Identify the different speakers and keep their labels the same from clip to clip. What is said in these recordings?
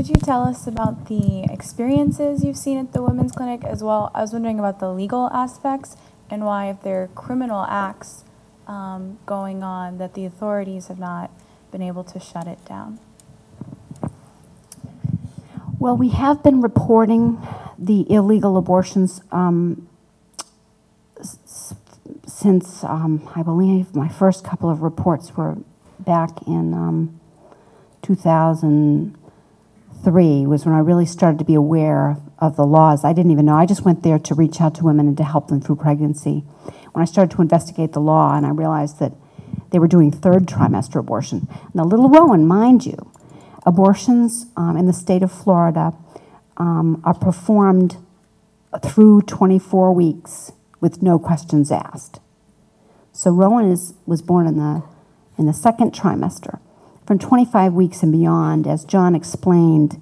Speaker 1: could you tell us about the experiences you've seen at the women's clinic as well? I was wondering about the legal aspects and why, if there are criminal acts going on, that the authorities have not been able to shut it down.
Speaker 2: Well, we have been reporting the illegal abortions since I believe my first couple of reports were back in 2003 was when I really started to be aware of the laws. I didn't even know. I just went there to reach out to women and to help them through pregnancy. When I started to investigate the law and I realized that they were doing third trimester abortion. Now, little Rowan, mind you, abortions in the state of Florida are performed through 24 weeks with no questions asked. So Rowan was born in the second trimester. From 25 weeks and beyond, as John explained,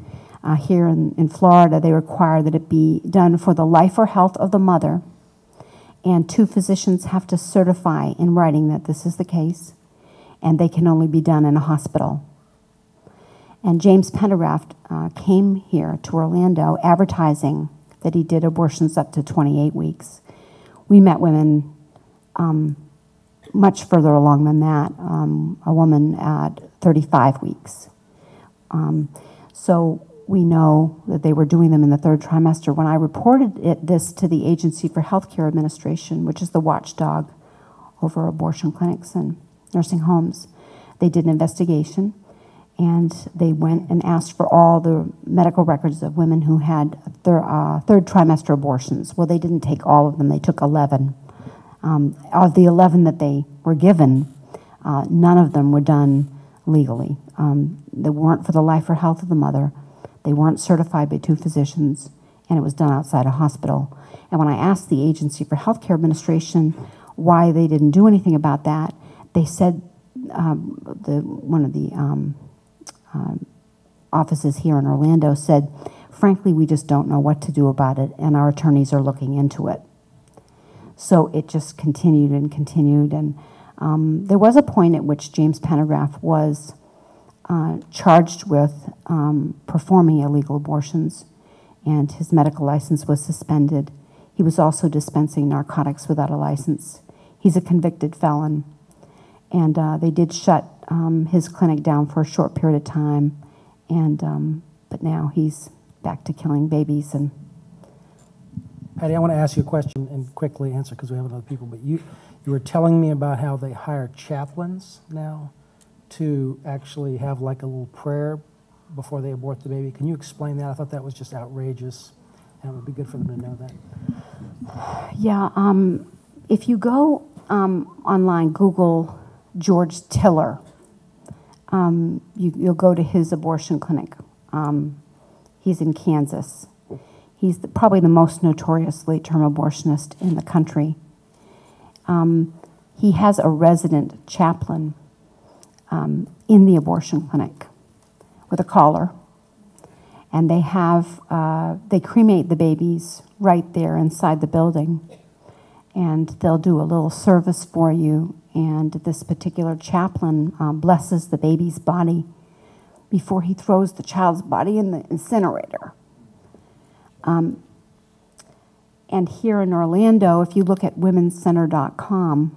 Speaker 2: here in Florida, they require that it be done for the life or health of the mother, and 2 physicians have to certify in writing that this is the case, and they can only be done in a hospital. And James Pendergraft came here to Orlando advertising that he did abortions up to 28 weeks. We met women much further along than that, a woman at 35 weeks. So we know that they were doing them in the third trimester. When I reported this to the Agency for Healthcare Administration, which is the watchdog over abortion clinics and nursing homes, they did an investigation, and they went and asked for all the medical records of women who had third trimester abortions. Well, they didn't take all of them. They took 11. Of the 11 that they were given, none of them were done legally. They weren't for the life or health of the mother. They weren't certified by 2 physicians, and it was done outside a hospital. And when I asked the Agency for Healthcare Administration why they didn't do anything about that, they said one of the offices here in Orlando said, frankly, we just don't know what to do about it, and our attorneys are looking into it. So it just continued and continued, and there was a point at which James Pendergraft was charged with performing illegal abortions, and his medical license was suspended. He was also dispensing narcotics without a license. He's a convicted felon, and they did shut his clinic down for a short period of time, and but now he's back to killing babies. And
Speaker 3: Patty, I want to ask you a question and quickly answer because we have other people, but you were telling me about how they hire chaplains now to actually have like a little prayer before they abort the baby. Can you explain that? I thought that was just outrageous, and it would be good for them to know that.
Speaker 2: Yeah, if you go online, Google George Tiller, you'll go to his abortion clinic. He's in Kansas. He's probably the most notorious late-term abortionist in the country. He has a resident chaplain in the abortion clinic with a collar, and they cremate the babies right there inside the building, and they'll do a little service for you, and this particular chaplain blesses the baby's body before he throws the child's body in the incinerator. And here in Orlando, if you look at womenscenter.com,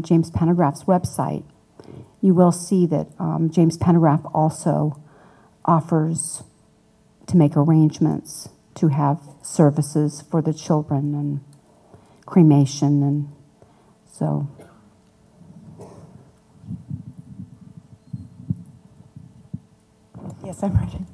Speaker 2: James Pendergraft's website, you will see that James Pendergraft also offers to make arrangements to have services for the children and cremation, and so.
Speaker 1: Yes, I'm ready.